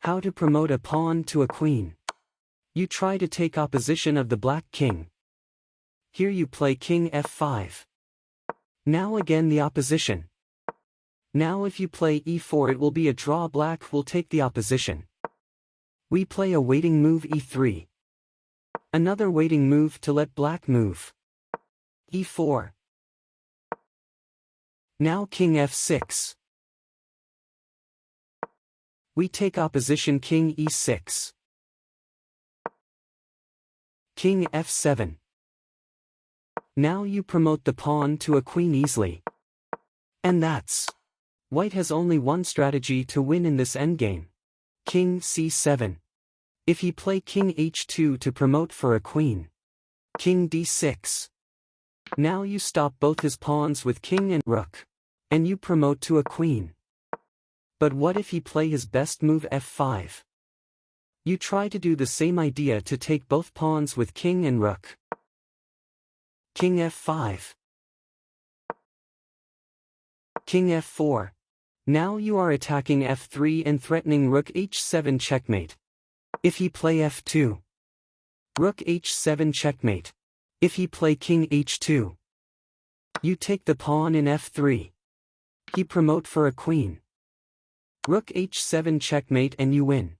How to promote a pawn to a queen. You try to take opposition of the black king. Here you play king f5. Now again the opposition. Now if you play e4 it will be a draw, black will take the opposition. We play a waiting move e3. Another waiting move to let black move. e4. Now king f6. We take opposition king e6. King f7. Now you promote the pawn to a queen easily. And that's. White has only one strategy to win in this endgame. King c7. If he play king h2 to promote for a queen. King d6. Now you stop both his pawns with king and rook. And you promote to a queen. But what if he play his best move f5? You try to do the same idea to take both pawns with king and rook. King f5. King f4. Now you are attacking f3 and threatening rook h7 checkmate. If he play f2. Rook h7 checkmate. If he play king h2. You take the pawn in f3. He promote for a queen. Rook h7 checkmate and you win.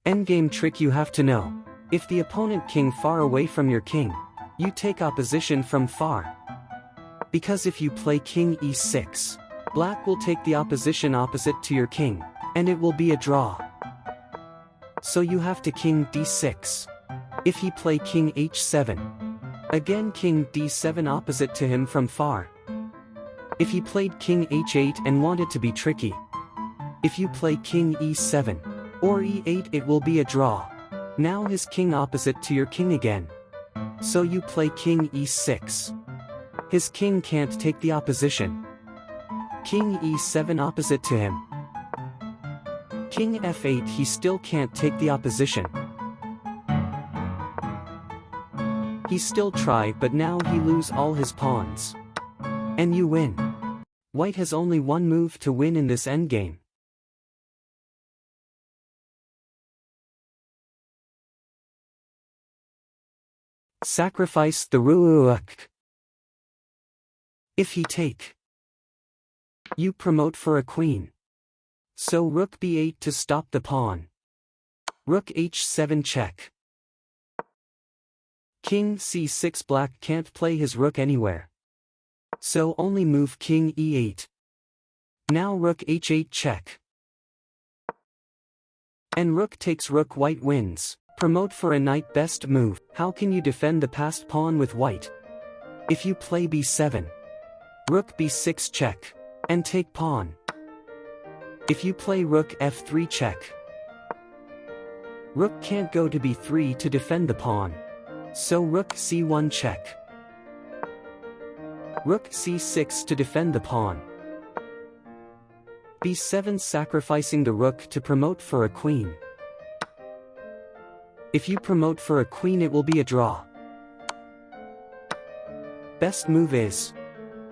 Endgame trick you have to know. If the opponent king far away from your king, you take opposition from far. Because if you play king e6, black will take the opposition opposite to your king, and it will be a draw. So you have to king d6. If he play king h7, again king d7 opposite to him from far. If he played king h8 and wanted to be tricky. If you play king e7, or e8 it will be a draw. Now his king opposite to your king again. So you play king e6. His king can't take the opposition. King e7 opposite to him. King f8 he still can't take the opposition. He still try but now he lose all his pawns. And you win. White has only one move to win in this endgame. Sacrifice the rook. If he take, you promote for a queen. So rook b8 to stop the pawn. Rook h7 check. King c6 black can't play his rook anywhere. So only move king e8. Now rook h8 check. And rook takes rook, white wins. Promote for a knight, best move. How can you defend the passed pawn with white? If you play b7. Rook b6 check. And take pawn. If you play rook f3 check. Rook can't go to b3 to defend the pawn. So rook c1 check. Rook c6 to defend the pawn. b7 sacrificing the rook to promote for a queen. If you promote for a queen it will be a draw. Best move is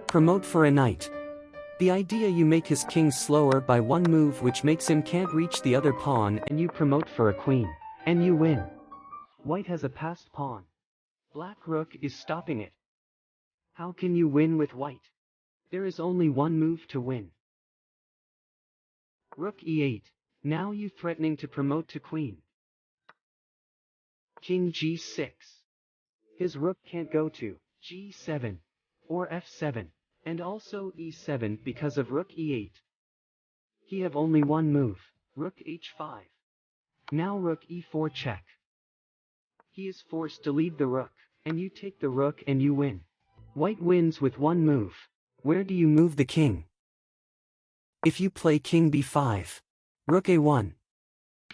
promote for a knight. The idea you make his king slower by one move which makes him can't reach the other pawn and you promote for a queen. And you win. White has a passed pawn. Black rook is stopping it. How can you win with white? There is only one move to win. Rook e8. Now you threatening to promote to queen. King g6. His rook can't go to g7 or f7, and also e7 because of rook e8. He have only one move, rook h5. Now rook e4 check. He is forced to leave the rook, and you take the rook and you win. White wins with one move. Where do you move the king? If you play king b5, rook a1,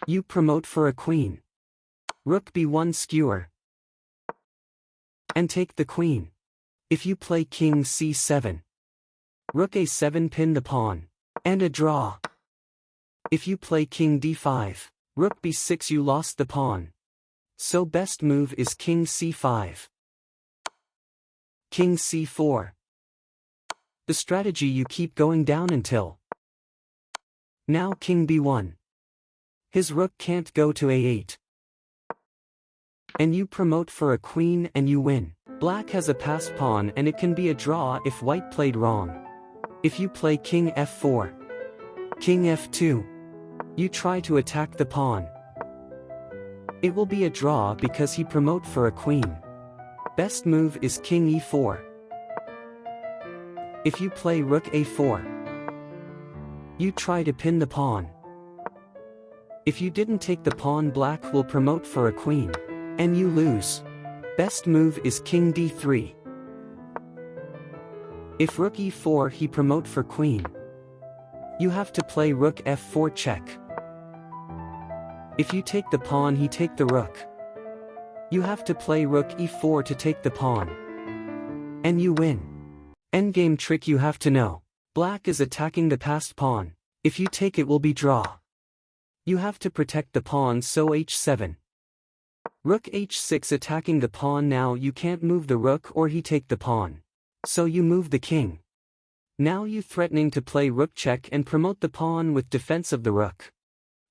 you promote for a queen. Rook b1 skewer. And take the queen. If you play king c7. Rook a7 pin the pawn. And a draw. If you play king d5. Rook b6 you lost the pawn. So best move is king c5. King c4. The strategy you keep going down until. Now king b1. His rook can't go to a8. And you promote for a queen and you win. Black has a passed pawn and it can be a draw if white played wrong. If you play king f4, king f2, you try to attack the pawn. It will be a draw because he promote for a queen. Best move is king e4. If you play rook a4, you try to pin the pawn. If you didn't take the pawn, black will promote for a queen, and you lose. Best move is king d3. If rook e4 he promote for queen, you have to play rook f4 check. If you take the pawn he take the rook. You have to play rook e4 to take the pawn. And you win. Endgame trick you have to know. Black is attacking the passed pawn. If you take it will be draw. You have to protect the pawn, so h7. Rook h6 attacking the pawn. Now you can't move the rook or he take the pawn. So you move the king. Now you threatening to play rook check and promote the pawn with defense of the rook.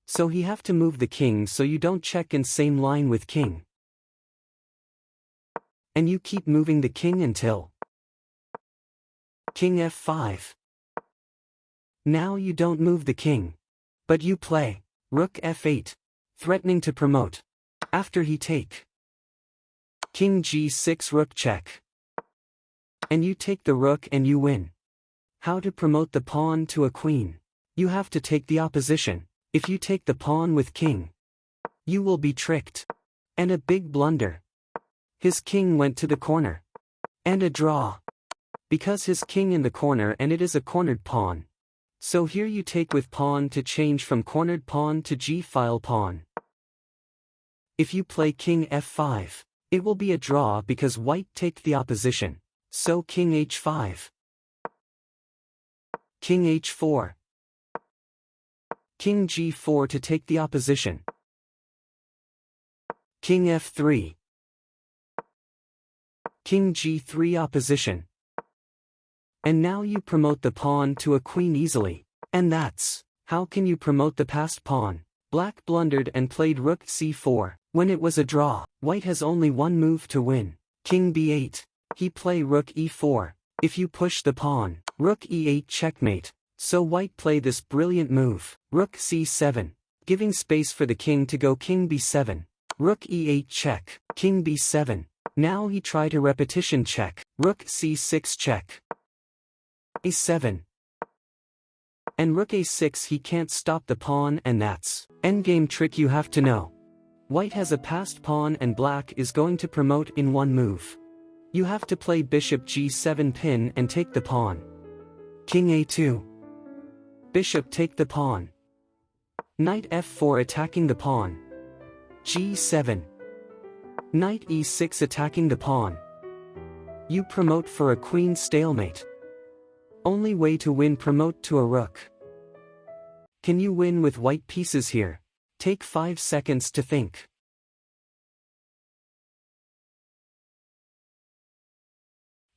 So he have to move the king so you don't check in same line with king. And you keep moving the king until king f5. Now you don't move the king, but you play rook f8, threatening to promote. After he take king g6 rook check. And you take the rook and you win. How to promote the pawn to a queen? You have to take the opposition. If you take the pawn with king, you will be tricked. And a big blunder. His king went to the corner. And a draw. Because his king in the corner and it is a cornered pawn. So here you take with pawn to change from cornered pawn to g-file pawn. If you play king f5, it will be a draw because white take the opposition. So king h5. King h4. King g4 to take the opposition. King f3. King g3 opposition. And now you promote the pawn to a queen easily. And that's how can you promote the passed pawn. Black blundered and played rook c4. When it was a draw, white has only one move to win. King b8. He play rook e4. If you push the pawn, rook e8 checkmate. So white play this brilliant move, rook c7, giving space for the king to go king b7. Rook e8 check, king b7. Now he tried a repetition check, rook c6 check. a7. And rook a6 he can't stop the pawn, and that's endgame trick you have to know. White has a passed pawn and black is going to promote in one move. You have to play bishop g7 pin and take the pawn. King a2. Bishop take the pawn. Knight f4 attacking the pawn. g7. Knight e6 attacking the pawn. You promote for a queen stalemate. Only way to win, promote to a rook. Can you win with white pieces here? Take 5 seconds to think.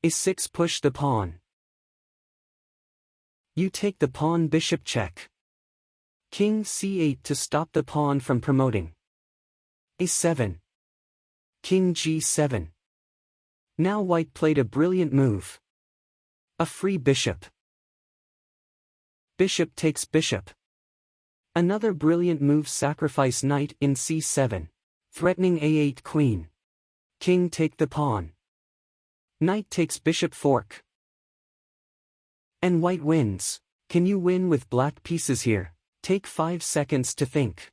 a6 push the pawn. You take the pawn, bishop check. King c8 to stop the pawn from promoting. a7. King g7. Now white played a brilliant move. A free bishop. Bishop takes bishop. Another brilliant move, sacrifice knight in c7. Threatening a8 queen. King take the pawn. Knight takes bishop fork. And white wins. Can you win with black pieces here? Take 5 seconds to think.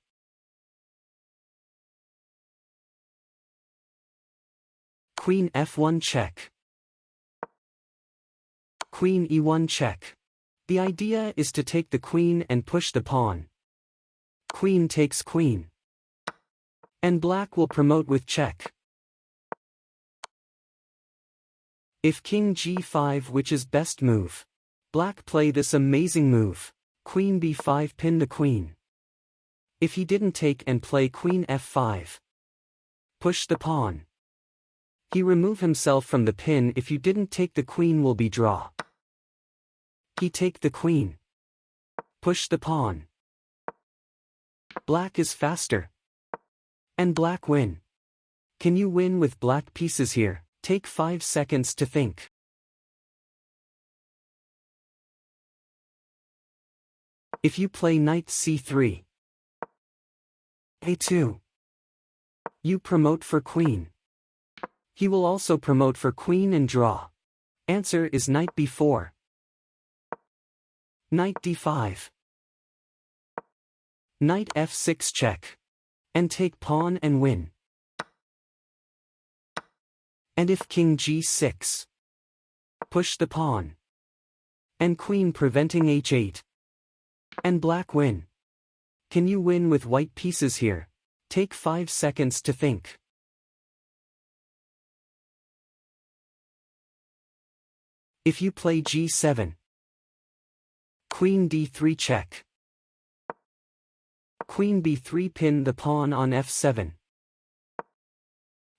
Queen f1 check. Queen e1 check. The idea is to take the queen and push the pawn. Queen takes queen. And black will promote with check. If king g5, which is best move. Black play this amazing move. Queen b5 pin the queen. If he didn't take and play queen f5. Push the pawn. He remove himself from the pin. If you didn't take the queen will be draw. He take the queen. Push the pawn. Black is faster. And black win. Can you win with black pieces here? Take 5 seconds to think. If you play knight c3, a2, you promote for queen. He will also promote for queen and draw. Answer is knight b4. Knight d5. Knight f6 check. And take pawn and win. And if king g6, push the pawn. And queen preventing h8. And black win. Can you win with white pieces here? Take 5 seconds to think. If you play g7, queen d3 check. Queen b3 pin the pawn on f7.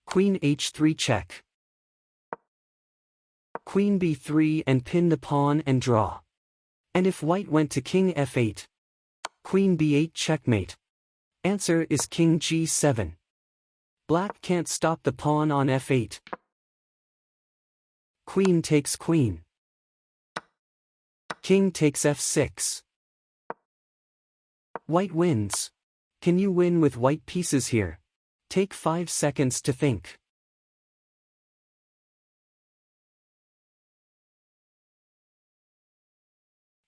Queen h3 check. Queen b3 and pin the pawn and draw. And if white went to king f8, queen b8 checkmate. Answer is king g7. Black can't stop the pawn on f8. Queen takes queen. King takes f6. White wins. Can you win with white pieces here? Take 5 seconds to think.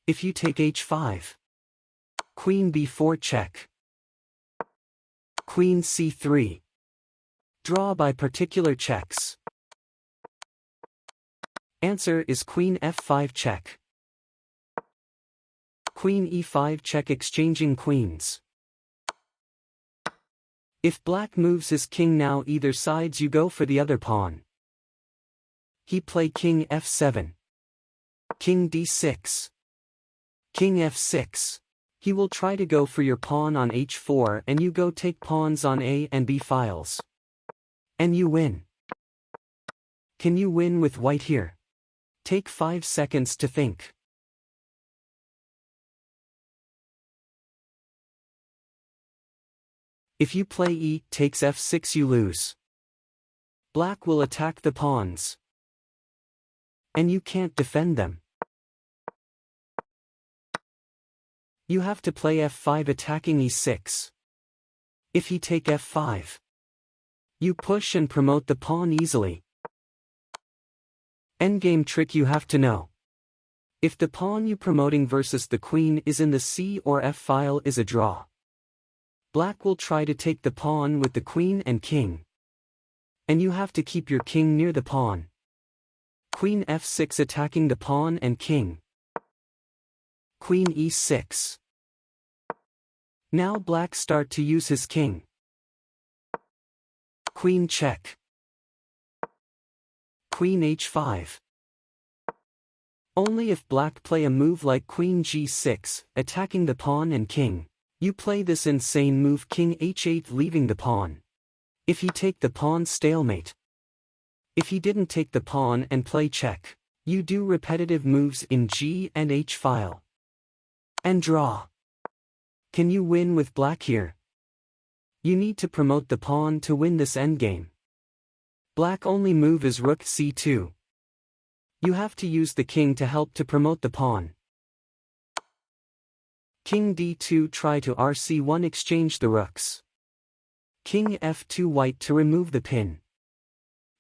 If you take h5, queen b4 check. Queen c3. Draw by particular checks. Answer is queen f5 check. Queen e5 check exchanging queens. If black moves his king now either sides you go for the other pawn. He play king f7. King d6. King f6. He will try to go for your pawn on h4 and you go take pawns on a and b files. And you win. Can you win with white here? Take 5 seconds to think. If you play e takes f6 you lose. Black will attack the pawns. And you can't defend them. You have to play f5 attacking e6. If he take f5, you push and promote the pawn easily. Endgame trick you have to know. If the pawn you promoting versus the queen is in the c or f file is a draw. Black will try to take the pawn with the queen and king. And you have to keep your king near the pawn. Queen f6 attacking the pawn and king. Queen e6. Now black start to use his king. Queen check. Queen h5. Only if black play a move like queen g6, attacking the pawn and king. You play this insane move king h8 leaving the pawn. If he take the pawn stalemate. If he didn't take the pawn and play check, you do repetitive moves in g and h file. And draw. Can you win with black here? You need to promote the pawn to win this endgame. Black only move is rook c2. You have to use the king to help to promote the pawn. King d2 try to rc1 exchange the rooks. King f2 white to remove the pin.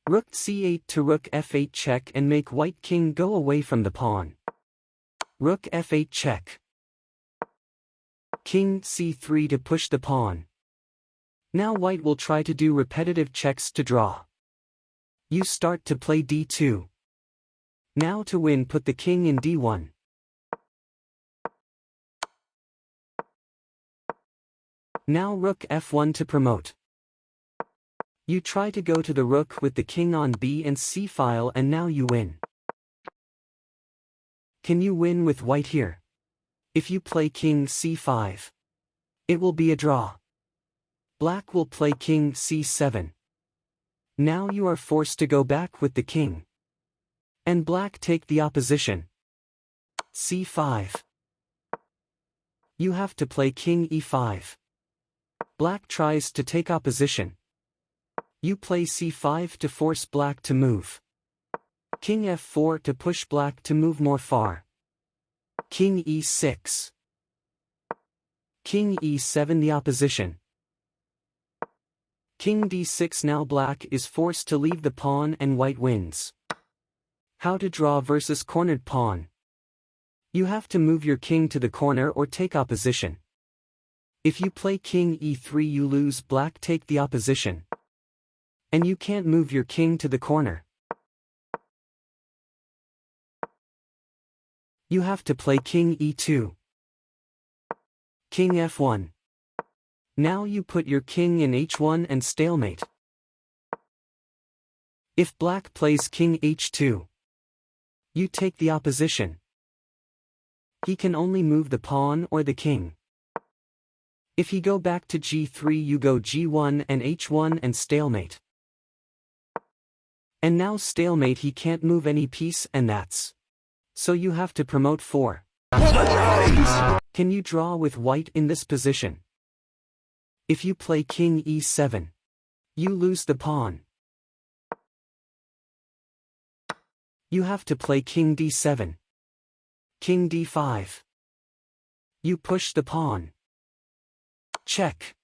Rook c8 to rook f8 check and make white king go away from the pawn. Rook f8 check. King c3 to push the pawn. Now white will try to do repetitive checks to draw. You start to play d2. Now to win put the king in d1. Now rook f1 to promote. You try to go to the rook with the king on b and c file and now you win. Can you win with white here? If you play king c5, it will be a draw. Black will play king c7. Now you are forced to go back with the king. And black take the opposition. c5. You have to play king e5. Black tries to take opposition. You play c5 to force black to move. King f4 to push black to move more far. King e6. King e7 the opposition. King d6 now black is forced to leave the pawn and white wins. How to draw versus cornered pawn. You have to move your king to the corner or take opposition. If you play king e3 you lose, black take the opposition. And you can't move your king to the corner. You have to play king e2. King f1. Now you put your king in h1 and stalemate. If black plays king h2, you take the opposition. He can only move the pawn or the king. If he go back to g3 you go g1 and h1 and stalemate. And now stalemate, he can't move any piece, and that's. So you have to promote 4. Can you draw with white in this position? If you play king e7, you lose the pawn. You have to play king d7. King d5. You push the pawn. Check.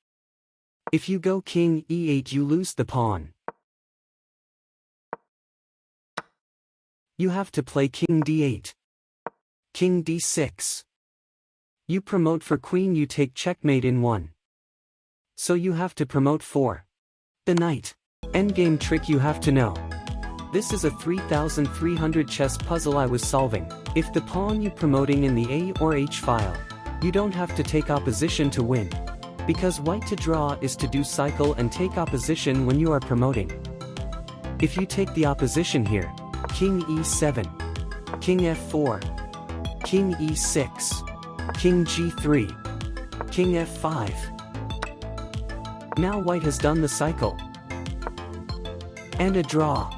If you go king e8 you lose the pawn. You have to play king d8. King d6. You promote for queen, you take checkmate in 1. So you have to promote 4. The knight. Endgame trick you have to know. This is a 3300 chess puzzle I was solving. If the pawn you promoting in the A or H file, you don't have to take opposition to win. Because white to draw is to do cycle and take opposition when you are promoting. If you take the opposition here, king e7, king f4, king e6, king g3, king f5. Now white has done the cycle. And a draw.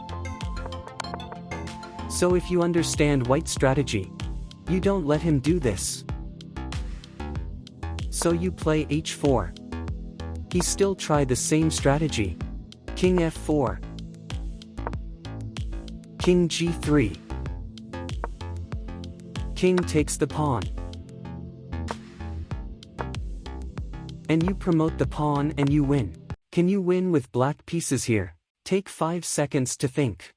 So if you understand white's strategy, you don't let him do this. So you play h4. He still tried the same strategy. King f4. King g3. King takes the pawn. And you promote the pawn and you win. Can you win with black pieces here? Take 5 seconds to think.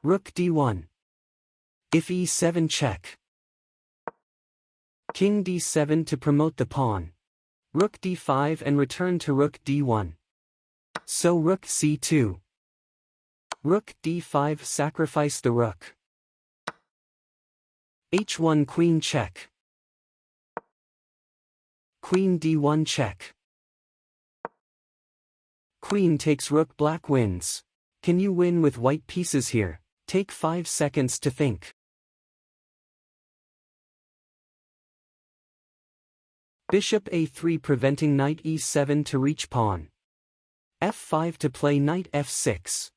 Rook d1. If e7 check. King d7 to promote the pawn. Rook d5 and return to rook d1. So rook c2. Rook d5 sacrifice the rook. h1 queen check. Queen d1 check. Queen takes rook, black wins. Can you win with white pieces here? Take 5 seconds to think. Bishop a3 preventing knight e7 to reach pawn. f5 to play knight f6.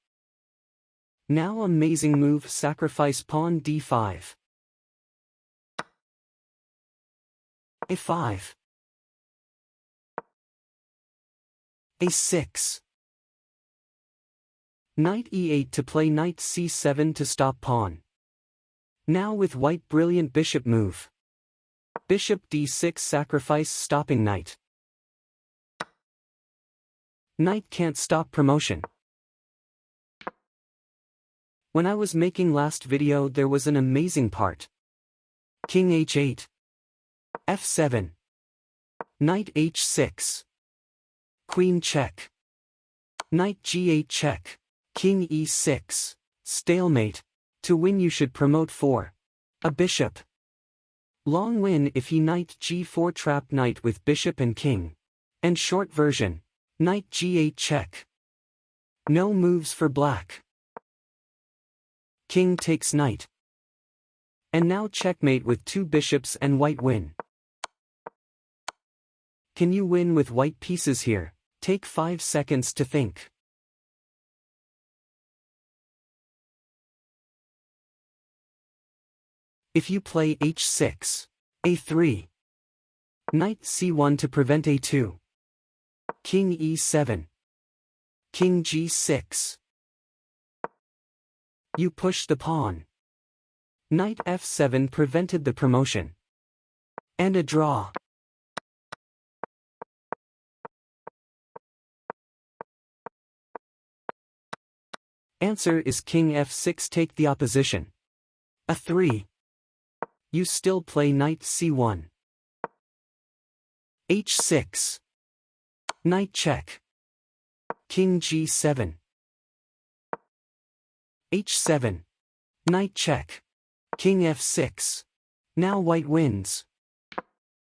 Now amazing move, sacrifice pawn d5. a5. a6. Knight e8 to play knight c7 to stop pawn. Now with white, brilliant bishop move. Bishop d6 sacrifice stopping knight. Knight can't stop promotion. When I was making last video there was an amazing part. King h8. f7. Knight h6. Queen check. Knight g8 check. King e6. Stalemate. To win you should promote 4. A bishop. Long win if he knight g4 trap knight with bishop and king. And short version. Knight g8 check. No moves for black. King takes knight. And now checkmate with 2 bishops and white win. Can you win with white pieces here? Take 5 seconds to think. If you play h6, a3. Knight c1 to prevent a2. King e7. King g6. You push the pawn. Knight f7 prevented the promotion. And a draw. Answer is king f6. Take the opposition. a3. You still play knight c1. h6. Knight check. King g7. h7. Knight check. King f6. Now white wins.